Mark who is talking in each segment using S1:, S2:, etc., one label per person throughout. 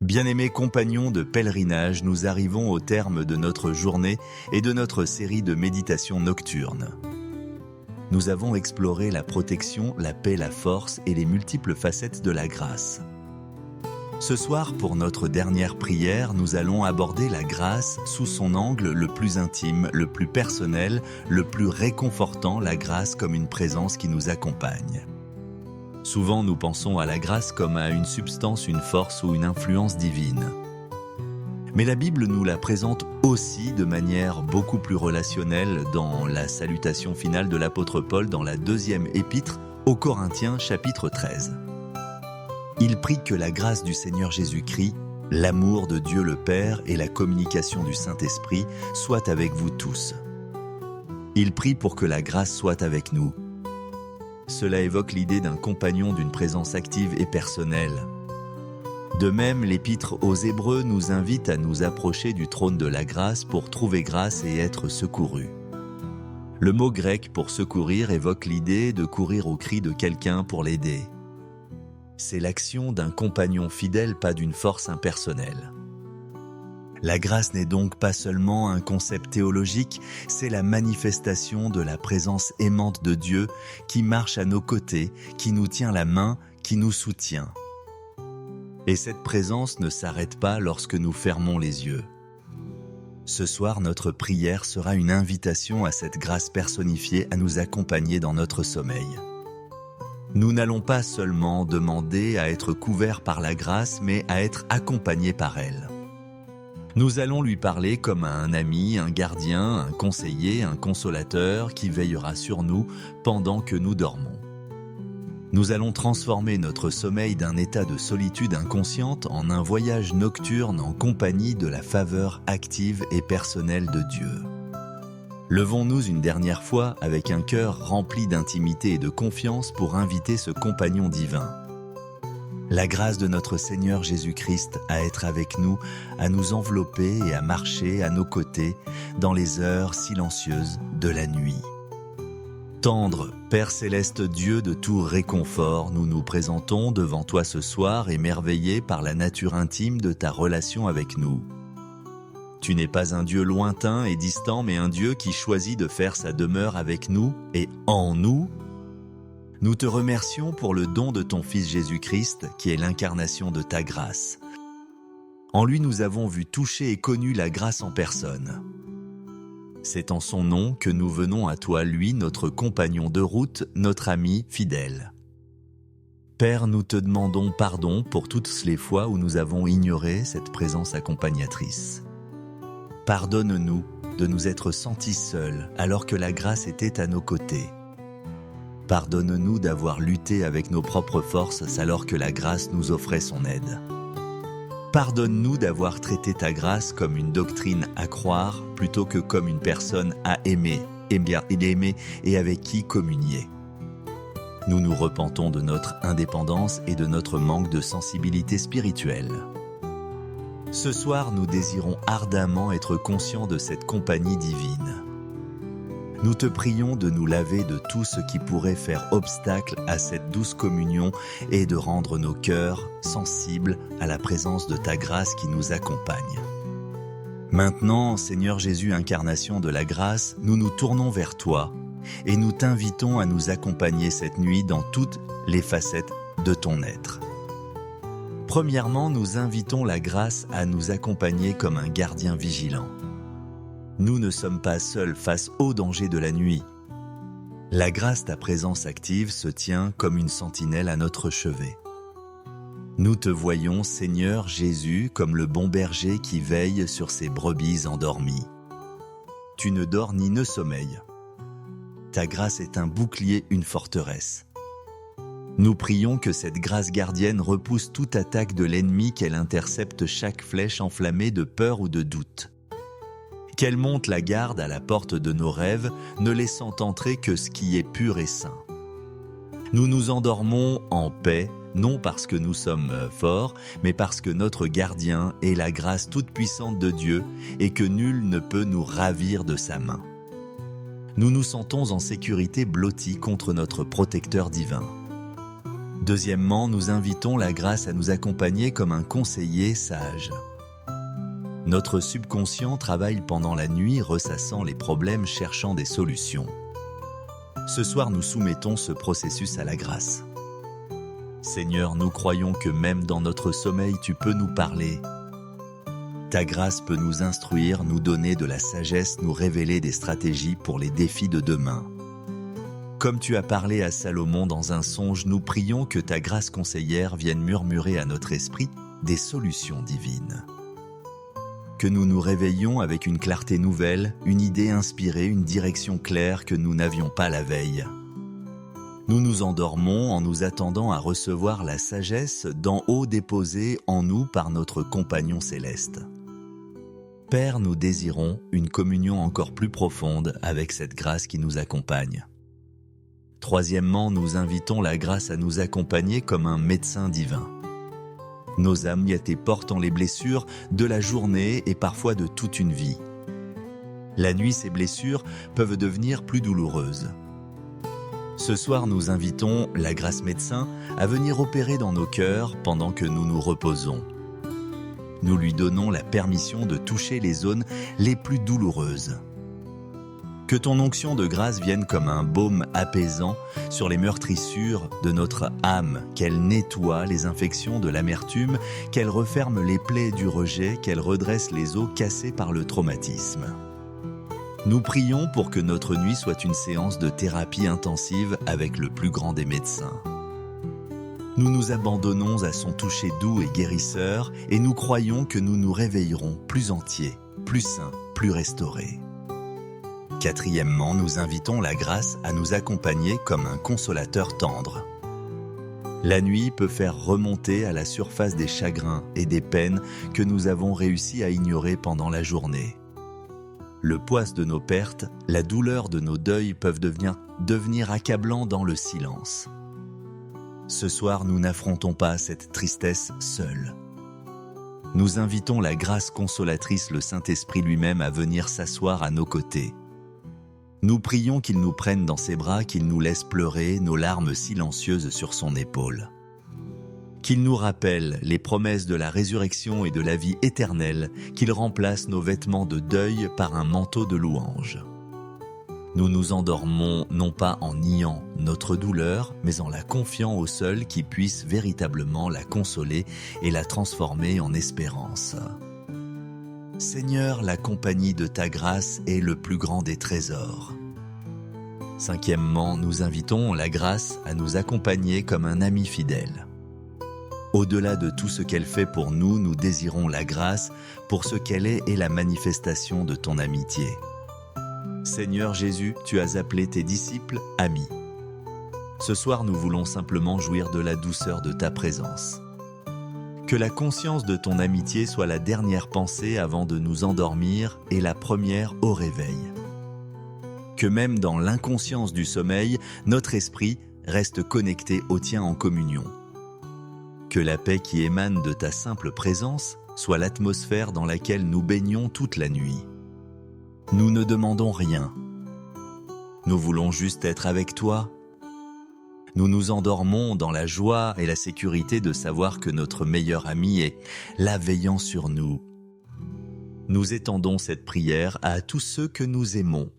S1: Bien-aimés compagnons de pèlerinage, nous arrivons au terme de notre journée et de notre série de méditations nocturnes. Nous avons exploré la protection, la paix, la force et les multiples facettes de la grâce. Ce soir, pour notre dernière prière, nous allons aborder la grâce sous son angle le plus intime, le plus personnel, le plus réconfortant, la grâce comme une présence qui nous accompagne. Souvent, nous pensons à la grâce comme à une substance, une force ou une influence divine. Mais la Bible nous la présente aussi de manière beaucoup plus relationnelle dans la salutation finale de l'apôtre Paul dans la deuxième épître aux Corinthiens, chapitre 13. Il prie que la grâce du Seigneur Jésus-Christ, l'amour de Dieu le Père et la communication du Saint-Esprit soient avec vous tous. Il prie pour que la grâce soit avec nous. Cela évoque l'idée d'un compagnon d'une présence active et personnelle. De même, l'épître aux Hébreux nous invite à nous approcher du trône de la grâce pour trouver grâce et être secourus. Le mot grec pour secourir évoque l'idée de courir au cri de quelqu'un pour l'aider. C'est l'action d'un compagnon fidèle, pas d'une force impersonnelle. La grâce n'est donc pas seulement un concept théologique, c'est la manifestation de la présence aimante de Dieu qui marche à nos côtés, qui nous tient la main, qui nous soutient. Et cette présence ne s'arrête pas lorsque nous fermons les yeux. Ce soir, notre prière sera une invitation à cette grâce personnifiée à nous accompagner dans notre sommeil. Nous n'allons pas seulement demander à être couverts par la grâce, mais à être accompagnés par elle. Nous allons lui parler comme à un ami, un gardien, un conseiller, un consolateur qui veillera sur nous pendant que nous dormons. Nous allons transformer notre sommeil d'un état de solitude inconsciente en un voyage nocturne en compagnie de la faveur active et personnelle de Dieu. Levons-nous une dernière fois avec un cœur rempli d'intimité et de confiance pour inviter ce compagnon divin. La grâce de notre Seigneur Jésus-Christ à être avec nous, à nous envelopper et à marcher à nos côtés dans les heures silencieuses de la nuit. Tendre, Père céleste Dieu de tout réconfort, nous nous présentons devant toi ce soir émerveillés par la nature intime de ta relation avec nous. Tu n'es pas un Dieu lointain et distant, mais un Dieu qui choisit de faire sa demeure avec nous et en nous. Nous te remercions pour le don de ton Fils Jésus-Christ, qui est l'incarnation de ta grâce. En lui, nous avons vu toucher et connu la grâce en personne. C'est en son nom que nous venons à toi, lui, notre compagnon de route, notre ami fidèle. Père, nous te demandons pardon pour toutes les fois où nous avons ignoré cette présence accompagnatrice. Pardonne-nous de nous être sentis seuls alors que la grâce était à nos côtés. Pardonne-nous d'avoir lutté avec nos propres forces alors que la grâce nous offrait son aide. Pardonne-nous d'avoir traité ta grâce comme une doctrine à croire plutôt que comme une personne à aimer et avec qui communier. Nous nous repentons de notre indépendance et de notre manque de sensibilité spirituelle. Ce soir, nous désirons ardemment être conscients de cette compagnie divine. Nous te prions de nous laver de tout ce qui pourrait faire obstacle à cette douce communion et de rendre nos cœurs sensibles à la présence de ta grâce qui nous accompagne. Maintenant, Seigneur Jésus, incarnation de la grâce, nous nous tournons vers toi et nous t'invitons à nous accompagner cette nuit dans toutes les facettes de ton être. Premièrement, nous invitons la grâce à nous accompagner comme un gardien vigilant. Nous ne sommes pas seuls face aux dangers de la nuit. La grâce, ta présence active, se tient comme une sentinelle à notre chevet. Nous te voyons, Seigneur Jésus, comme le bon berger qui veille sur ses brebis endormies. Tu ne dors ni ne sommeilles. Ta grâce est un bouclier, une forteresse. Nous prions que cette grâce gardienne repousse toute attaque de l'ennemi, qu'elle intercepte chaque flèche enflammée de peur ou de doute. Qu'elle monte la garde à la porte de nos rêves, ne laissant entrer que ce qui est pur et saint. Nous nous endormons en paix, non parce que nous sommes forts, mais parce que notre gardien est la grâce toute-puissante de Dieu et que nul ne peut nous ravir de sa main. Nous nous sentons en sécurité blottis contre notre protecteur divin. Deuxièmement, nous invitons la grâce à nous accompagner comme un conseiller sage. Notre subconscient travaille pendant la nuit, ressassant les problèmes, cherchant des solutions. Ce soir, nous soumettons ce processus à la grâce. Seigneur, nous croyons que même dans notre sommeil, tu peux nous parler. Ta grâce peut nous instruire, nous donner de la sagesse, nous révéler des stratégies pour les défis de demain. Comme tu as parlé à Salomon dans un songe, nous prions que ta grâce conseillère vienne murmurer à notre esprit des solutions divines. Que nous nous réveillions avec une clarté nouvelle, une idée inspirée, une direction claire que nous n'avions pas la veille. Nous nous endormons en nous attendant à recevoir la sagesse d'en haut déposée en nous par notre compagnon céleste. Père, nous désirons une communion encore plus profonde avec cette grâce qui nous accompagne. Troisièmement, nous invitons la grâce à nous accompagner comme un médecin divin. Nos âmes portant les blessures de la journée et parfois de toute une vie. La nuit, ces blessures peuvent devenir plus douloureuses. Ce soir, nous invitons la grâce médecin à venir opérer dans nos cœurs pendant que nous nous reposons. Nous lui donnons la permission de toucher les zones les plus douloureuses. Que ton onction de grâce vienne comme un baume apaisant sur les meurtrissures de notre âme, qu'elle nettoie les infections de l'amertume, qu'elle referme les plaies du rejet, qu'elle redresse les os cassés par le traumatisme. Nous prions pour que notre nuit soit une séance de thérapie intensive avec le plus grand des médecins. Nous nous abandonnons à son toucher doux et guérisseur et nous croyons que nous nous réveillerons plus entiers, plus sains, plus restaurés. Quatrièmement, nous invitons la grâce à nous accompagner comme un consolateur tendre. La nuit peut faire remonter à la surface des chagrins et des peines que nous avons réussi à ignorer pendant la journée. Le poids de nos pertes, la douleur de nos deuils peuvent devenir accablants dans le silence. Ce soir, nous n'affrontons pas cette tristesse seuls. Nous invitons la grâce consolatrice, le Saint-Esprit lui-même, à venir s'asseoir à nos côtés. Nous prions qu'il nous prenne dans ses bras, qu'il nous laisse pleurer nos larmes silencieuses sur son épaule. Qu'il nous rappelle les promesses de la résurrection et de la vie éternelle, qu'il remplace nos vêtements de deuil par un manteau de louange. Nous nous endormons non pas en niant notre douleur, mais en la confiant au seul qui puisse véritablement la consoler et la transformer en espérance. Seigneur, la compagnie de ta grâce est le plus grand des trésors. Cinquièmement, nous invitons la grâce à nous accompagner comme un ami fidèle. Au-delà de tout ce qu'elle fait pour nous, nous désirons la grâce pour ce qu'elle est et la manifestation de ton amitié. Seigneur Jésus, tu as appelé tes disciples amis. Ce soir, nous voulons simplement jouir de la douceur de ta présence. Que la conscience de ton amitié soit la dernière pensée avant de nous endormir et la première au réveil. Que même dans l'inconscience du sommeil, notre esprit reste connecté au tien en communion. Que la paix qui émane de ta simple présence soit l'atmosphère dans laquelle nous baignons toute la nuit. Nous ne demandons rien. Nous voulons juste être avec toi. Nous nous endormons dans la joie et la sécurité de savoir que notre meilleur ami est là veillant sur nous. Nous étendons cette prière à tous ceux que nous aimons.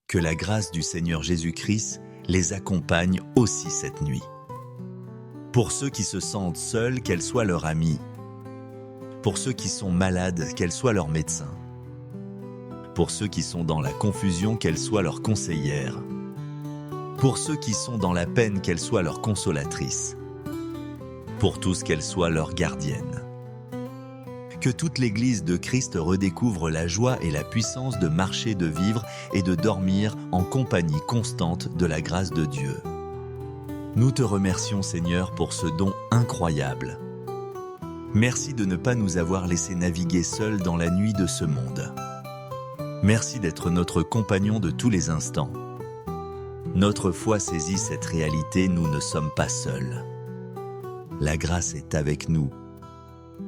S1: Que la grâce du Seigneur Jésus-Christ les accompagne aussi cette nuit. Pour ceux qui se sentent seuls, qu'elle soit leur amie. Pour ceux qui sont malades, qu'elle soit leur médecin. Pour ceux qui sont dans la confusion, qu'elle soit leur conseillère. Pour ceux qui sont dans la peine, qu'elle soit leur consolatrice. Pour tous, qu'elle soit leur gardienne. Que toute l'Église de Christ redécouvre la joie et la puissance de marcher, de vivre et de dormir en compagnie constante de la grâce de Dieu. Nous te remercions, Seigneur, pour ce don incroyable. Merci de ne pas nous avoir laissé naviguer seuls dans la nuit de ce monde. Merci d'être notre compagnon de tous les instants. Notre foi saisit cette réalité, nous ne sommes pas seuls. La grâce est avec nous.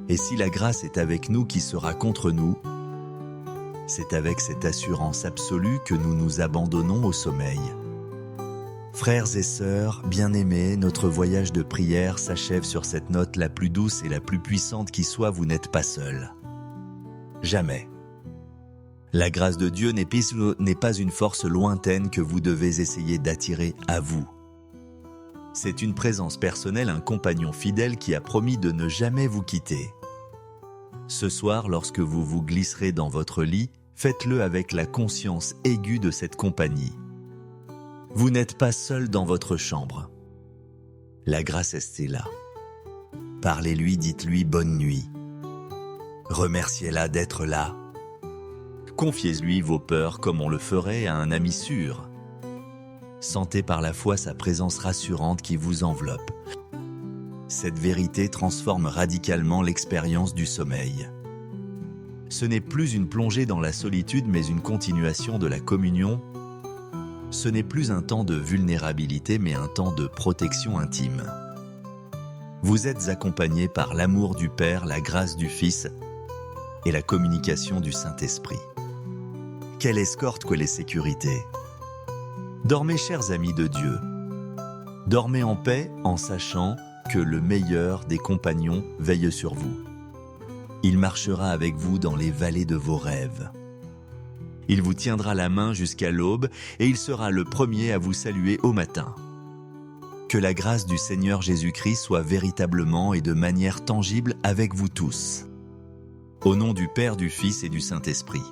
S1: Et si la grâce est avec nous, qui sera contre nous? C'est avec cette assurance absolue que nous nous abandonnons au sommeil. Frères et sœurs, bien-aimés, notre voyage de prière s'achève sur cette note la plus douce et la plus puissante qui soit, vous n'êtes pas seuls. Jamais. La grâce de Dieu n'est pas une force lointaine que vous devez essayer d'attirer à vous. C'est une présence personnelle, un compagnon fidèle qui a promis de ne jamais vous quitter. Ce soir, lorsque vous vous glisserez dans votre lit, faites-le avec la conscience aiguë de cette compagnie. Vous n'êtes pas seul dans votre chambre. La grâce est là. Parlez-lui, dites-lui bonne nuit. Remerciez-la d'être là. Confiez-lui vos peurs comme on le ferait à un ami sûr. Sentez par la foi sa présence rassurante qui vous enveloppe. Cette vérité transforme radicalement l'expérience du sommeil. Ce n'est plus une plongée dans la solitude, mais une continuation de la communion. Ce n'est plus un temps de vulnérabilité, mais un temps de protection intime. Vous êtes accompagnés par l'amour du Père, la grâce du Fils et la communication du Saint-Esprit. Quelle escorte que les sécurités! Dormez, chers amis de Dieu. Dormez en paix en sachant que le meilleur des compagnons veille sur vous. Il marchera avec vous dans les vallées de vos rêves. Il vous tiendra la main jusqu'à l'aube et il sera le premier à vous saluer au matin. Que la grâce du Seigneur Jésus-Christ soit véritablement et de manière tangible avec vous tous. Au nom du Père, du Fils et du Saint-Esprit.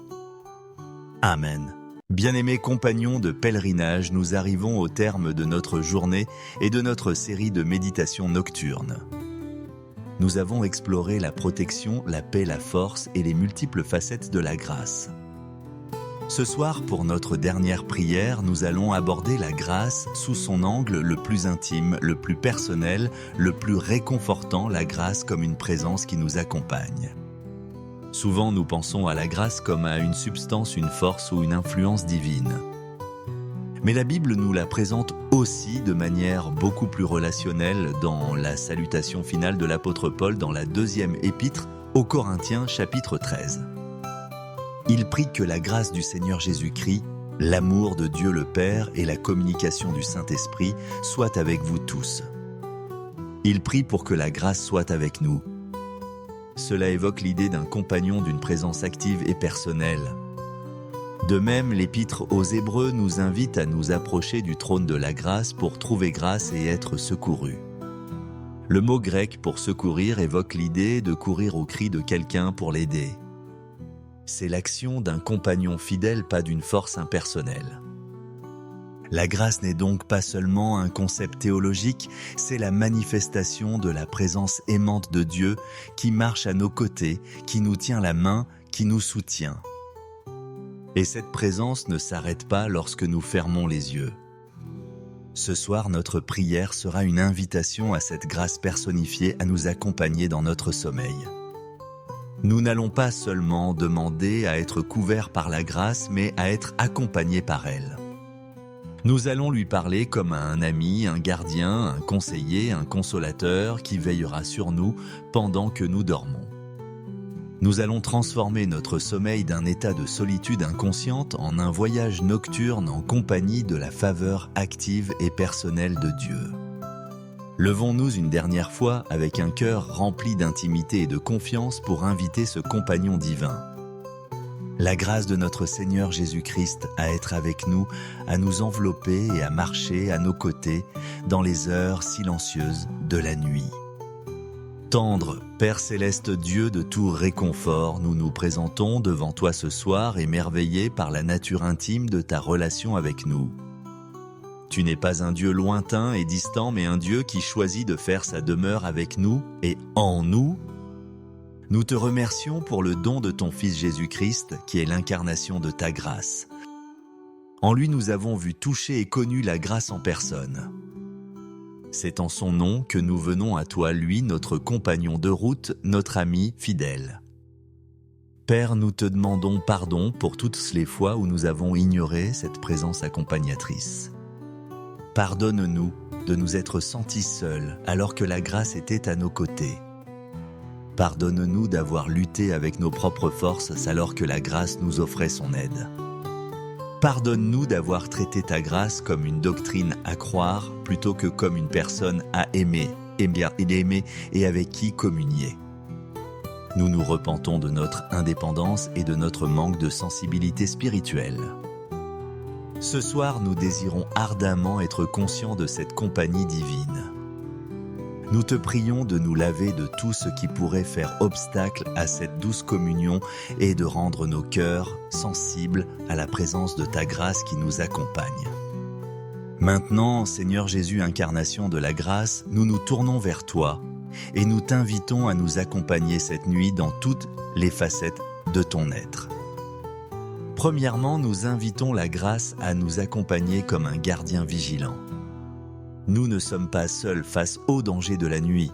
S1: Amen. Bien-aimés compagnons de pèlerinage, nous arrivons au terme de notre journée et de notre série de méditations nocturnes. Nous avons exploré la protection, la paix, la force et les multiples facettes de la grâce. Ce soir, pour notre dernière prière, nous allons aborder la grâce sous son angle le plus intime, le plus personnel, le plus réconfortant, la grâce comme une présence qui nous accompagne. Souvent, nous pensons à la grâce comme à une substance, une force ou une influence divine. Mais la Bible nous la présente aussi de manière beaucoup plus relationnelle dans la salutation finale de l'apôtre Paul dans la 2e épître aux Corinthiens, chapitre 13. Il prie que la grâce du Seigneur Jésus-Christ, l'amour de Dieu le Père et la communication du Saint-Esprit soient avec vous tous. Il prie pour que la grâce soit avec nous. Cela évoque l'idée d'un compagnon, d'une présence active et personnelle. De même, l'épître aux Hébreux nous invite à nous approcher du trône de la grâce pour trouver grâce et être secourus. Le mot grec pour secourir évoque l'idée de courir au cri de quelqu'un pour l'aider. C'est l'action d'un compagnon fidèle, pas d'une force impersonnelle. La grâce n'est donc pas seulement un concept théologique, c'est la manifestation de la présence aimante de Dieu qui marche à nos côtés, qui nous tient la main, qui nous soutient. Et cette présence ne s'arrête pas lorsque nous fermons les yeux. Ce soir, notre prière sera une invitation à cette grâce personnifiée à nous accompagner dans notre sommeil. Nous n'allons pas seulement demander à être couverts par la grâce, mais à être accompagnés par elle. Nous allons lui parler comme à un ami, un gardien, un conseiller, un consolateur qui veillera sur nous pendant que nous dormons. Nous allons transformer notre sommeil d'un état de solitude inconsciente en un voyage nocturne en compagnie de la faveur active et personnelle de Dieu. Levons-nous une dernière fois avec un cœur rempli d'intimité et de confiance pour inviter ce compagnon divin. La grâce de notre Seigneur Jésus-Christ à être avec nous, à nous envelopper et à marcher à nos côtés dans les heures silencieuses de la nuit. Tendre, Père céleste Dieu de tout réconfort, nous nous présentons devant toi ce soir émerveillés par la nature intime de ta relation avec nous. Tu n'es pas un Dieu lointain et distant, mais un Dieu qui choisit de faire sa demeure avec nous et en nous. Nous te remercions pour le don de ton Fils Jésus-Christ, qui est l'incarnation de ta grâce. En lui, nous avons vu toucher et connu la grâce en personne. C'est en son nom que nous venons à toi, lui, notre compagnon de route, notre ami fidèle. Père, nous te demandons pardon pour toutes les fois où nous avons ignoré cette présence accompagnatrice. Pardonne-nous de nous être sentis seuls alors que la grâce était à nos côtés. Pardonne-nous d'avoir lutté avec nos propres forces alors que la grâce nous offrait son aide. Pardonne-nous d'avoir traité ta grâce comme une doctrine à croire plutôt que comme une personne à aimer et avec qui communier. Nous nous repentons de notre indépendance et de notre manque de sensibilité spirituelle. Ce soir, nous désirons ardemment être conscients de cette compagnie divine. Nous te prions de nous laver de tout ce qui pourrait faire obstacle à cette douce communion et de rendre nos cœurs sensibles à la présence de ta grâce qui nous accompagne. Maintenant, Seigneur Jésus, incarnation de la grâce, nous nous tournons vers toi et nous t'invitons à nous accompagner cette nuit dans toutes les facettes de ton être. Premièrement, nous invitons la grâce à nous accompagner comme un gardien vigilant. Nous ne sommes pas seuls face aux dangers de la nuit.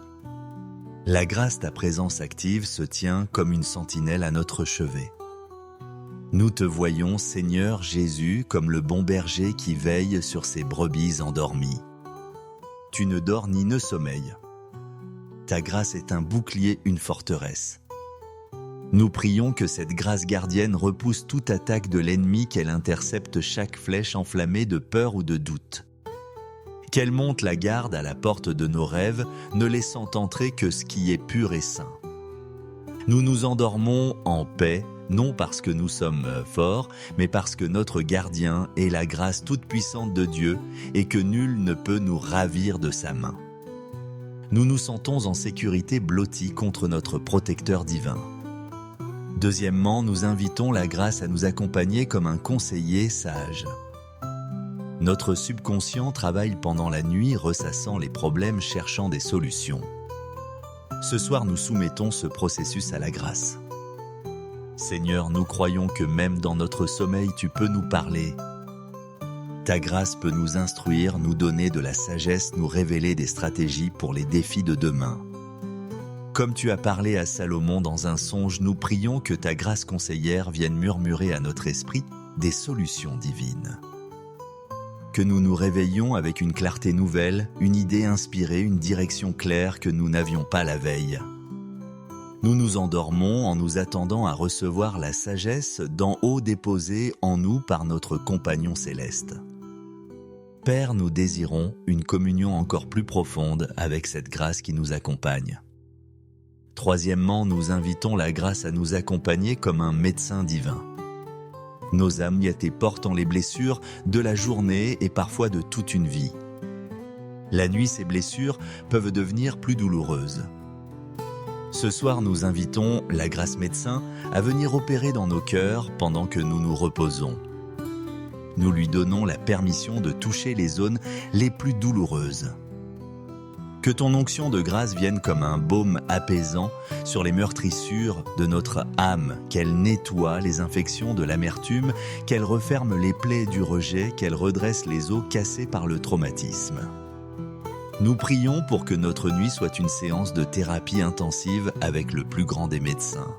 S1: La grâce, ta présence active, se tient comme une sentinelle à notre chevet. Nous te voyons, Seigneur Jésus, comme le bon berger qui veille sur ses brebis endormies. Tu ne dors ni ne sommeilles. Ta grâce est un bouclier, une forteresse. Nous prions que cette grâce gardienne repousse toute attaque de l'ennemi, qu'elle intercepte chaque flèche enflammée de peur ou de doute. Qu'elle monte la garde à la porte de nos rêves, ne laissant entrer que ce qui est pur et saint. Nous nous endormons en paix, non parce que nous sommes forts, mais parce que notre gardien est la grâce toute-puissante de Dieu et que nul ne peut nous ravir de sa main. Nous nous sentons en sécurité blottis contre notre protecteur divin. Deuxièmement, nous invitons la grâce à nous accompagner comme un conseiller sage. Notre subconscient travaille pendant la nuit, ressassant les problèmes, cherchant des solutions. Ce soir, nous soumettons ce processus à la grâce. Seigneur, nous croyons que même dans notre sommeil, tu peux nous parler. Ta grâce peut nous instruire, nous donner de la sagesse, nous révéler des stratégies pour les défis de demain. Comme tu as parlé à Salomon dans un songe, nous prions que ta grâce conseillère vienne murmurer à notre esprit des solutions divines. Que nous nous réveillions avec une clarté nouvelle, une idée inspirée, une direction claire que nous n'avions pas la veille. Nous nous endormons en nous attendant à recevoir la sagesse d'en haut déposée en nous par notre compagnon céleste. Père, nous désirons une communion encore plus profonde avec cette grâce qui nous accompagne. Troisièmement, nous invitons la grâce à nous accompagner comme un médecin divin. Nos âmes portant les blessures de la journée et parfois de toute une vie. La nuit, ces blessures peuvent devenir plus douloureuses. Ce soir, nous invitons la grâce médecin à venir opérer dans nos cœurs pendant que nous nous reposons. Nous lui donnons la permission de toucher les zones les plus douloureuses. Que ton onction de grâce vienne comme un baume apaisant sur les meurtrissures de notre âme, qu'elle nettoie les infections de l'amertume, qu'elle referme les plaies du rejet, qu'elle redresse les os cassés par le traumatisme. Nous prions pour que notre nuit soit une séance de thérapie intensive avec le plus grand des médecins.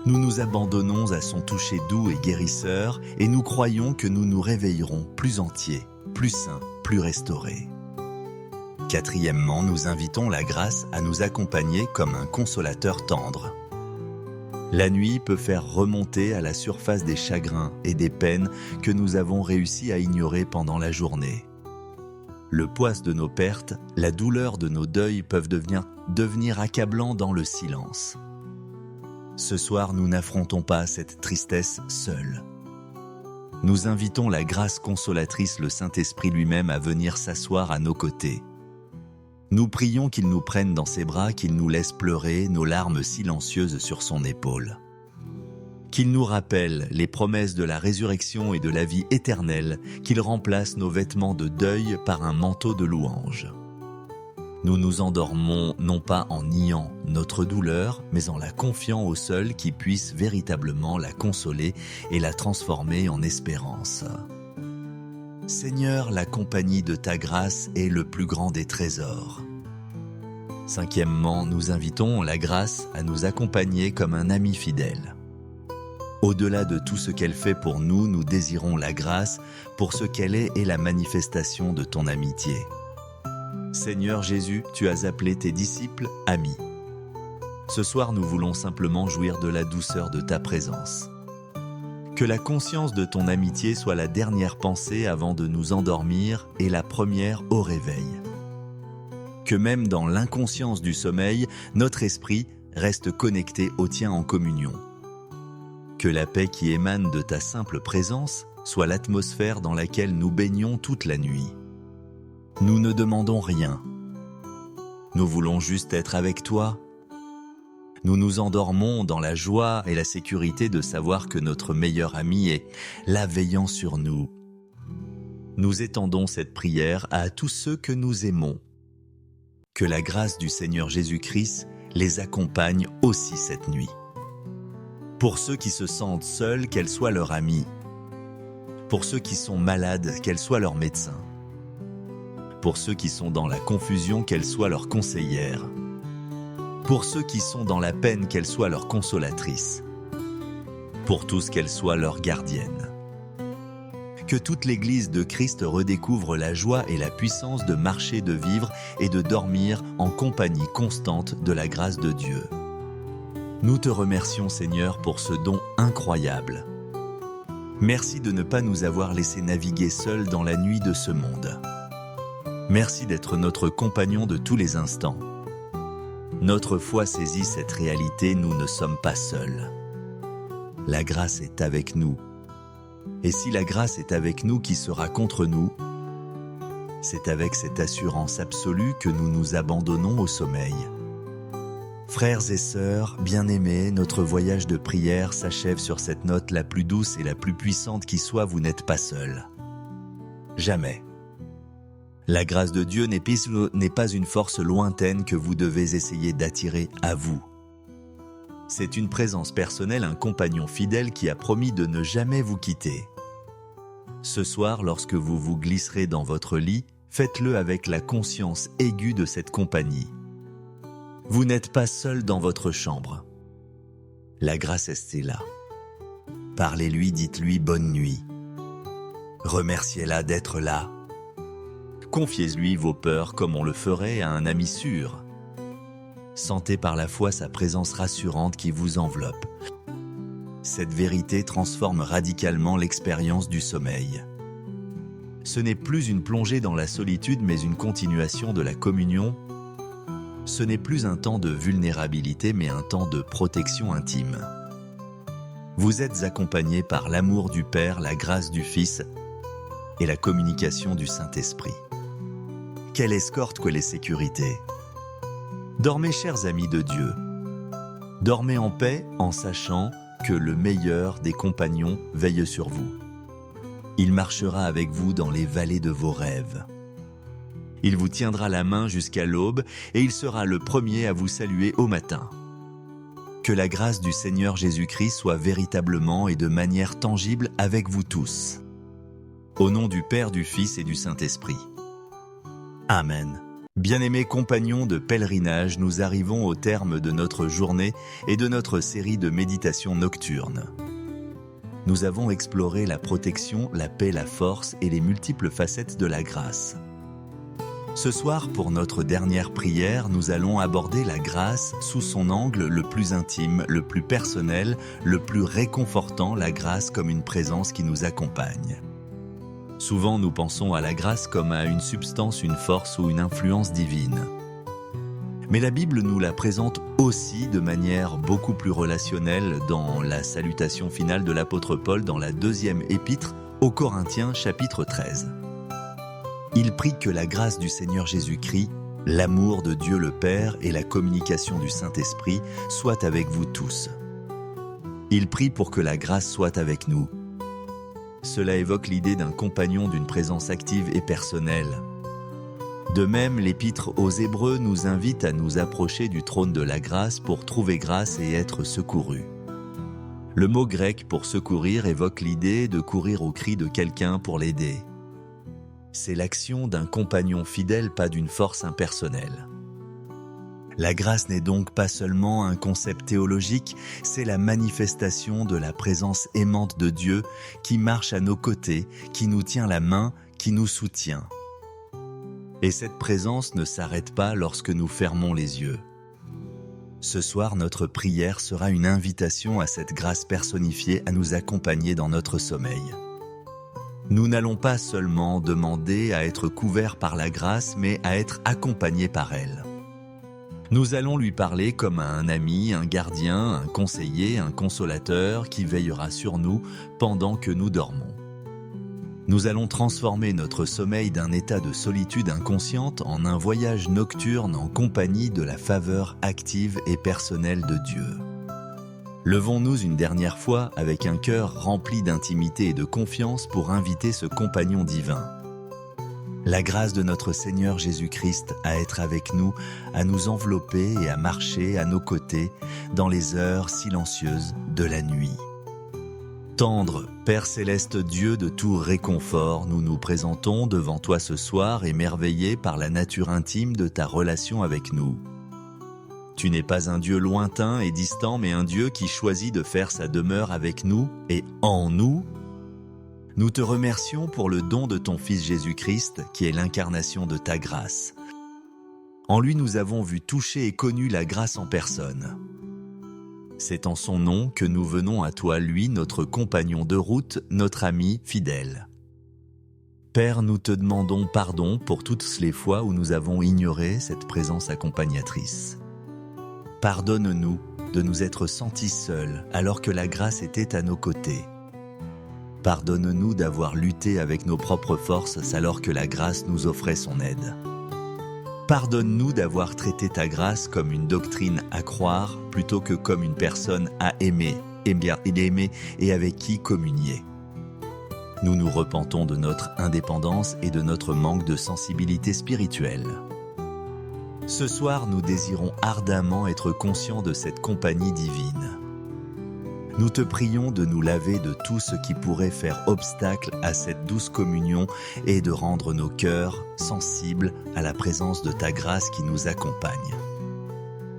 S1: Nous nous abandonnons à son toucher doux et guérisseur et nous croyons que nous nous réveillerons plus entiers, plus sains, plus restaurés. Quatrièmement, nous invitons la grâce à nous accompagner comme un consolateur tendre. La nuit peut faire remonter à la surface des chagrins et des peines que nous avons réussi à ignorer pendant la journée. Le poids de nos pertes, la douleur de nos deuils peuvent devenir accablants dans le silence. Ce soir, nous n'affrontons pas cette tristesse seuls. Nous invitons la grâce consolatrice, le Saint-Esprit lui-même, à venir s'asseoir à nos côtés. Nous prions qu'il nous prenne dans ses bras, qu'il nous laisse pleurer nos larmes silencieuses sur son épaule. Qu'il nous rappelle les promesses de la résurrection et de la vie éternelle, qu'il remplace nos vêtements de deuil par un manteau de louange. Nous nous endormons non pas en niant notre douleur, mais en la confiant au seul qui puisse véritablement la consoler et la transformer en espérance. Seigneur, la compagnie de ta grâce est le plus grand des trésors. Cinquièmement, nous invitons la grâce à nous accompagner comme un ami fidèle. Au-delà de tout ce qu'elle fait pour nous, nous désirons la grâce pour ce qu'elle est et la manifestation de ton amitié. Seigneur Jésus, tu as appelé tes disciples amis. Ce soir, nous voulons simplement jouir de la douceur de ta présence. Que la conscience de ton amitié soit la dernière pensée avant de nous endormir et la première au réveil. Que même dans l'inconscience du sommeil, notre esprit reste connecté au tien en communion. Que la paix qui émane de ta simple présence soit l'atmosphère dans laquelle nous baignons toute la nuit. Nous ne demandons rien. Nous voulons juste être avec toi. Nous nous endormons dans la joie et la sécurité de savoir que notre meilleur ami est là veillant sur nous. Nous étendons cette prière à tous ceux que nous aimons. Que la grâce du Seigneur Jésus-Christ les accompagne aussi cette nuit. Pour ceux qui se sentent seuls, qu'elle soit leur amie. Pour ceux qui sont malades, qu'elle soit leur médecin. Pour ceux qui sont dans la confusion, qu'elle soit leur conseillère. Pour ceux qui sont dans la peine, qu'elle soit leur consolatrice. Pour tous, qu'elle soit leur gardienne. Que toute l'Église de Christ redécouvre la joie et la puissance de marcher, de vivre et de dormir en compagnie constante de la grâce de Dieu. Nous te remercions, Seigneur, pour ce don incroyable. Merci de ne pas nous avoir laissés naviguer seuls dans la nuit de ce monde. Merci d'être notre compagnon de tous les instants. Notre foi saisit cette réalité, nous ne sommes pas seuls. La grâce est avec nous. Et si la grâce est avec nous, qui sera contre nous? C'est avec cette assurance absolue que nous nous abandonnons au sommeil. Frères et sœurs, bien-aimés, notre voyage de prière s'achève sur cette note la plus douce et la plus puissante qui soit, vous n'êtes pas seuls. Jamais. La grâce de Dieu n'est pas une force lointaine que vous devez essayer d'attirer à vous. C'est une présence personnelle, un compagnon fidèle qui a promis de ne jamais vous quitter. Ce soir, lorsque vous vous glisserez dans votre lit, faites-le avec la conscience aiguë de cette compagnie. Vous n'êtes pas seul dans votre chambre. La grâce est là. Parlez-lui, dites-lui bonne nuit. Remerciez-la d'être là. Confiez-lui vos peurs comme on le ferait à un ami sûr. Sentez par la foi sa présence rassurante qui vous enveloppe. Cette vérité transforme radicalement l'expérience du sommeil. Ce n'est plus une plongée dans la solitude, mais une continuation de la communion. Ce n'est plus un temps de vulnérabilité, mais un temps de protection intime. Vous êtes accompagnés par l'amour du Père, la grâce du Fils et la communication du Saint-Esprit. Quelle escorte, quelle sécurité! Dormez, chers amis de Dieu. Dormez en paix en sachant que le meilleur des compagnons veille sur vous. Il marchera avec vous dans les vallées de vos rêves. Il vous tiendra la main jusqu'à l'aube et il sera le premier à vous saluer au matin. Que la grâce du Seigneur Jésus-Christ soit véritablement et de manière tangible avec vous tous. Au nom du Père, du Fils et du Saint-Esprit. Amen. Bien-aimés compagnons de pèlerinage, nous arrivons au terme de notre journée et de notre série de méditations nocturnes. Nous avons exploré la protection, la paix, la force et les multiples facettes de la grâce. Ce soir, pour notre dernière prière, nous allons aborder la grâce sous son angle le plus intime, le plus personnel, le plus réconfortant, la grâce comme une présence qui nous accompagne. Souvent, nous pensons à la grâce comme à une substance, une force ou une influence divine. Mais la Bible nous la présente aussi de manière beaucoup plus relationnelle dans la salutation finale de l'apôtre Paul dans la deuxième épître aux Corinthiens, chapitre 13. Il prie que la grâce du Seigneur Jésus-Christ, l'amour de Dieu le Père et la communication du Saint-Esprit soient avec vous tous. Il prie pour que la grâce soit avec nous. Cela évoque l'idée d'un compagnon, d'une présence active et personnelle. De même, l'épître aux Hébreux nous invite à nous approcher du trône de la grâce pour trouver grâce et être secourus. Le mot grec pour secourir évoque l'idée de courir au cri de quelqu'un pour l'aider. C'est l'action d'un compagnon fidèle, pas d'une force impersonnelle. La grâce n'est donc pas seulement un concept théologique, c'est la manifestation de la présence aimante de Dieu qui marche à nos côtés, qui nous tient la main, qui nous soutient. Et cette présence ne s'arrête pas lorsque nous fermons les yeux. Ce soir, notre prière sera une invitation à cette grâce personnifiée à nous accompagner dans notre sommeil. Nous n'allons pas seulement demander à être couverts par la grâce, mais à être accompagnés par elle. Nous allons lui parler comme à un ami, un gardien, un conseiller, un consolateur qui veillera sur nous pendant que nous dormons. Nous allons transformer notre sommeil d'un état de solitude inconsciente en un voyage nocturne en compagnie de la faveur active et personnelle de Dieu. Levons-nous une dernière fois avec un cœur rempli d'intimité et de confiance pour inviter ce compagnon divin. La grâce de notre Seigneur Jésus-Christ à être avec nous, à nous envelopper et à marcher à nos côtés dans les heures silencieuses de la nuit. Tendre, Père céleste Dieu de tout réconfort, nous nous présentons devant toi ce soir émerveillés par la nature intime de ta relation avec nous. Tu n'es pas un Dieu lointain et distant, mais un Dieu qui choisit de faire sa demeure avec nous et en nous. Nous te remercions pour le don de ton Fils Jésus-Christ, qui est l'incarnation de ta grâce. En lui, nous avons vu toucher et connu la grâce en personne. C'est en son nom que nous venons à toi, lui, notre compagnon de route, notre ami fidèle. Père, nous te demandons pardon pour toutes les fois où nous avons ignoré cette présence accompagnatrice. Pardonne-nous de nous être sentis seuls alors que la grâce était à nos côtés. Pardonne-nous d'avoir lutté avec nos propres forces alors que la grâce nous offrait son aide. Pardonne-nous d'avoir traité ta grâce comme une doctrine à croire plutôt que comme une personne à aimer et avec qui communier. Nous nous repentons de notre indépendance et de notre manque de sensibilité spirituelle. Ce soir, nous désirons ardemment être conscients de cette compagnie divine. Nous te prions de nous laver de tout ce qui pourrait faire obstacle à cette douce communion et de rendre nos cœurs sensibles à la présence de ta grâce qui nous accompagne.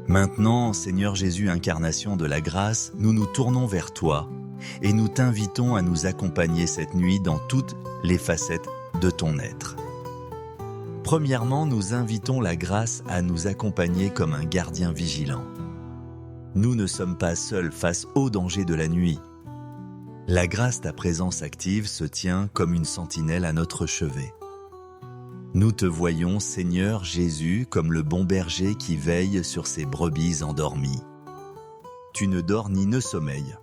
S1: Maintenant, Seigneur Jésus, incarnation de la grâce, nous nous tournons vers toi et nous t'invitons à nous accompagner cette nuit dans toutes les facettes de ton être. Premièrement, nous invitons la grâce à nous accompagner comme un gardien vigilant. Nous ne sommes pas seuls face aux dangers de la nuit. La grâce, ta présence active, se tient comme une sentinelle à notre chevet. Nous te voyons, Seigneur Jésus, comme le bon berger qui veille sur ses brebis endormies. Tu ne dors ni ne sommeilles.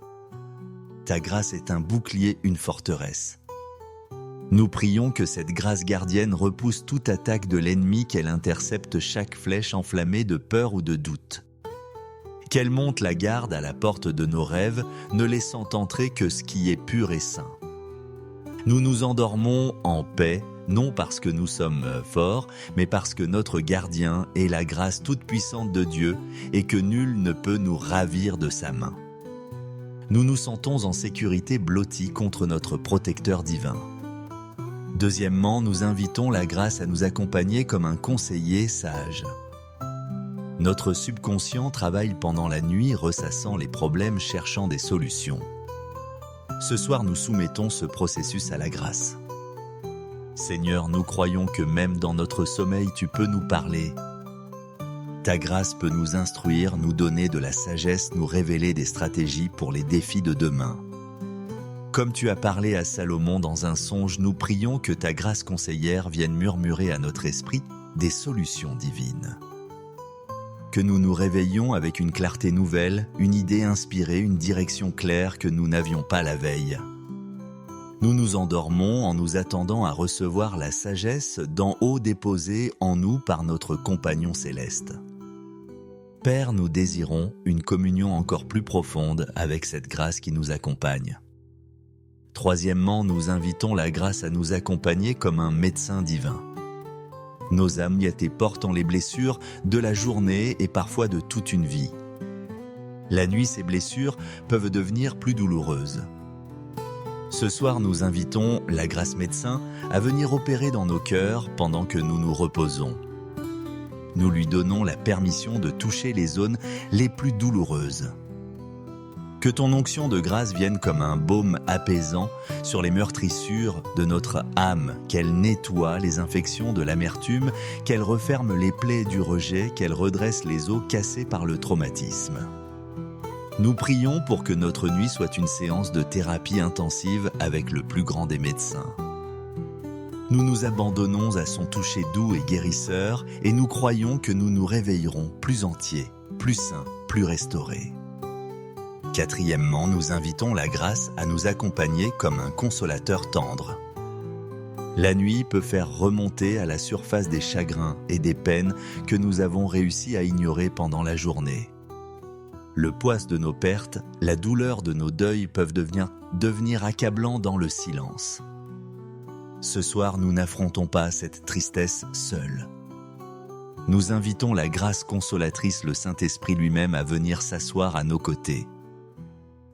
S1: Ta grâce est un bouclier, une forteresse. Nous prions que cette grâce gardienne repousse toute attaque de l'ennemi, qu'elle intercepte chaque flèche enflammée de peur ou de doute. Qu'elle monte la garde à la porte de nos rêves, ne laissant entrer que ce qui est pur et saint. Nous nous endormons en paix, non parce que nous sommes forts, mais parce que notre gardien est la grâce toute-puissante de Dieu et que nul ne peut nous ravir de sa main. Nous nous sentons en sécurité blottis contre notre protecteur divin. Deuxièmement, nous invitons la grâce à nous accompagner comme un conseiller sage. Notre subconscient travaille pendant la nuit, ressassant les problèmes, cherchant des solutions. Ce soir, nous soumettons ce processus à la grâce. Seigneur, nous croyons que même dans notre sommeil, tu peux nous parler. Ta grâce peut nous instruire, nous donner de la sagesse, nous révéler des stratégies pour les défis de demain. Comme tu as parlé à Salomon dans un songe, nous prions que ta grâce conseillère vienne murmurer à notre esprit des solutions divines. Que nous nous réveillions avec une clarté nouvelle, une idée inspirée, une direction claire que nous n'avions pas la veille. Nous nous endormons en nous attendant à recevoir la sagesse d'en haut déposée en nous par notre compagnon céleste. Père, nous désirons une communion encore plus profonde avec cette grâce qui nous accompagne. Troisièmement, nous invitons la grâce à nous accompagner comme un médecin divin. Nos âmes y étaient portant les blessures de la journée et parfois de toute une vie. La nuit, ces blessures peuvent devenir plus douloureuses. Ce soir, nous invitons la grâce médecin à venir opérer dans nos cœurs pendant que nous nous reposons. Nous lui donnons la permission de toucher les zones les plus douloureuses. Que ton onction de grâce vienne comme un baume apaisant sur les meurtrissures de notre âme, qu'elle nettoie les infections de l'amertume, qu'elle referme les plaies du rejet, qu'elle redresse les os cassés par le traumatisme. Nous prions pour que notre nuit soit une séance de thérapie intensive avec le plus grand des médecins. Nous nous abandonnons à son toucher doux et guérisseur et nous croyons que nous nous réveillerons plus entiers, plus sains, plus restaurés. Quatrièmement, nous invitons la grâce à nous accompagner comme un consolateur tendre. La nuit peut faire remonter à la surface des chagrins et des peines que nous avons réussi à ignorer pendant la journée. Le poids de nos pertes, la douleur de nos deuils peuvent devenir accablants dans le silence. Ce soir, nous n'affrontons pas cette tristesse seuls. Nous invitons la grâce consolatrice, le Saint-Esprit lui-même, à venir s'asseoir à nos côtés.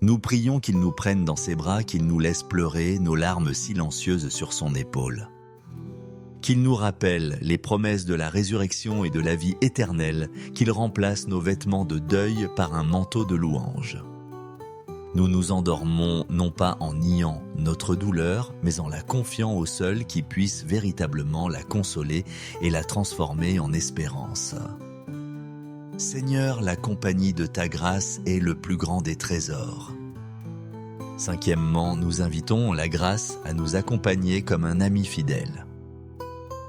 S1: Nous prions qu'il nous prenne dans ses bras, qu'il nous laisse pleurer nos larmes silencieuses sur son épaule. Qu'il nous rappelle les promesses de la résurrection et de la vie éternelle, qu'il remplace nos vêtements de deuil par un manteau de louange. Nous nous endormons non pas en niant notre douleur, mais en la confiant au seul qui puisse véritablement la consoler et la transformer en espérance. Seigneur, la compagnie de ta grâce est le plus grand des trésors. Cinquièmement, nous invitons la grâce à nous accompagner comme un ami fidèle.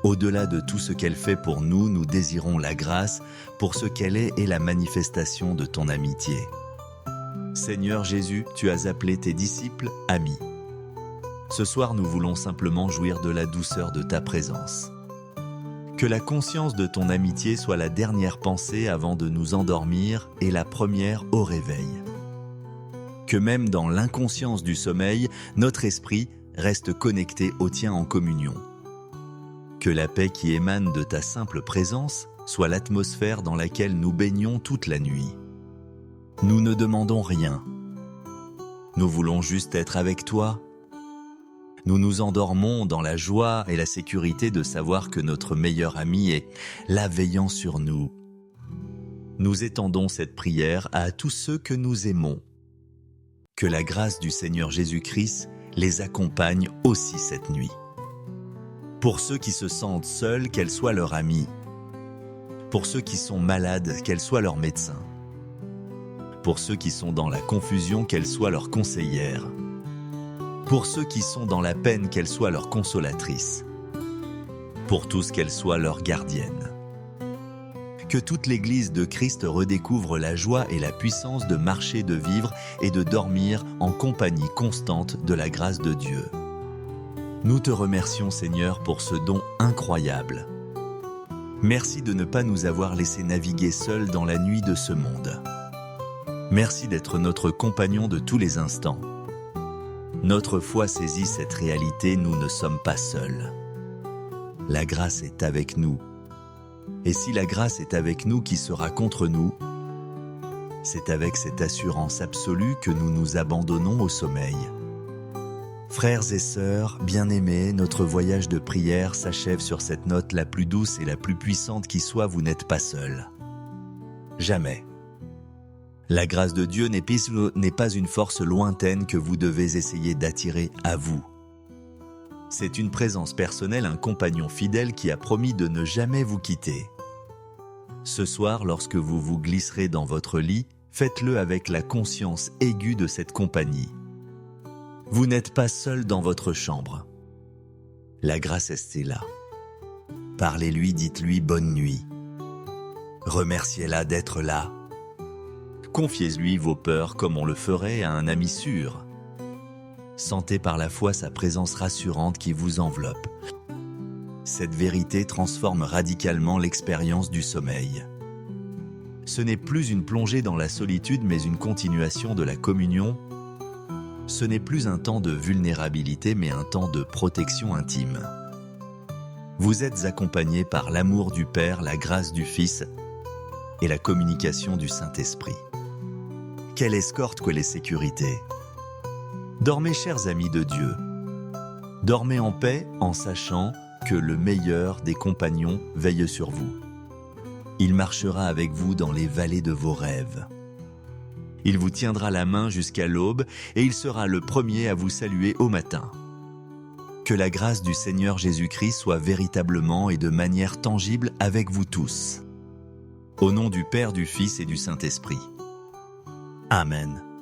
S1: Au-delà de tout ce qu'elle fait pour nous, nous désirons la grâce pour ce qu'elle est et la manifestation de ton amitié. Seigneur Jésus, tu as appelé tes disciples amis. Ce soir, nous voulons simplement jouir de la douceur de ta présence. Que la conscience de ton amitié soit la dernière pensée avant de nous endormir et la première au réveil. Que même dans l'inconscience du sommeil, notre esprit reste connecté au tien en communion. Que la paix qui émane de ta simple présence soit l'atmosphère dans laquelle nous baignons toute la nuit. Nous ne demandons rien. Nous voulons juste être avec toi. Nous nous endormons dans la joie et la sécurité de savoir que notre meilleur ami est là veillant sur nous. Nous étendons cette prière à tous ceux que nous aimons. Que la grâce du Seigneur Jésus-Christ les accompagne aussi cette nuit. Pour ceux qui se sentent seuls, qu'elle soit leur amie. Pour ceux qui sont malades, qu'elle soit leur médecin. Pour ceux qui sont dans la confusion, qu'elle soit leur conseillère. Pour ceux qui sont dans la peine, qu'elle soit leur consolatrice. Pour tous, qu'elle soit leur gardienne. Que toute l'Église de Christ redécouvre la joie et la puissance de marcher, de vivre et de dormir en compagnie constante de la grâce de Dieu. Nous te remercions, Seigneur, pour ce don incroyable. Merci de ne pas nous avoir laissés naviguer seuls dans la nuit de ce monde. Merci d'être notre compagnon de tous les instants. Notre foi saisit cette réalité, nous ne sommes pas seuls. La grâce est avec nous. Et si la grâce est avec nous, qui sera contre nous? C'est avec cette assurance absolue que nous nous abandonnons au sommeil. Frères et sœurs, bien-aimés, notre voyage de prière s'achève sur cette note la plus douce et la plus puissante qui soit, vous n'êtes pas seuls. Jamais. La grâce de Dieu n'est pas une force lointaine que vous devez essayer d'attirer à vous. C'est une présence personnelle, un compagnon fidèle qui a promis de ne jamais vous quitter. Ce soir, lorsque vous vous glisserez dans votre lit, faites-le avec la conscience aiguë de cette compagnie. Vous n'êtes pas seul dans votre chambre. La grâce est là. Parlez-lui, dites-lui bonne nuit. Remerciez-la d'être là. Confiez-lui vos peurs comme on le ferait à un ami sûr. Sentez par la foi sa présence rassurante qui vous enveloppe. Cette vérité transforme radicalement l'expérience du sommeil. Ce n'est plus une plongée dans la solitude, mais une continuation de la communion. Ce n'est plus un temps de vulnérabilité, mais un temps de protection intime. Vous êtes accompagnés par l'amour du Père, la grâce du Fils et la communication du Saint-Esprit. Quelle escorte que les sécurités! Dormez, chers amis de Dieu. Dormez en paix en sachant que le meilleur des compagnons veille sur vous. Il marchera avec vous dans les vallées de vos rêves. Il vous tiendra la main jusqu'à l'aube et il sera le premier à vous saluer au matin. Que la grâce du Seigneur Jésus-Christ soit véritablement et de manière tangible avec vous tous. Au nom du Père, du Fils et du Saint-Esprit. Amen.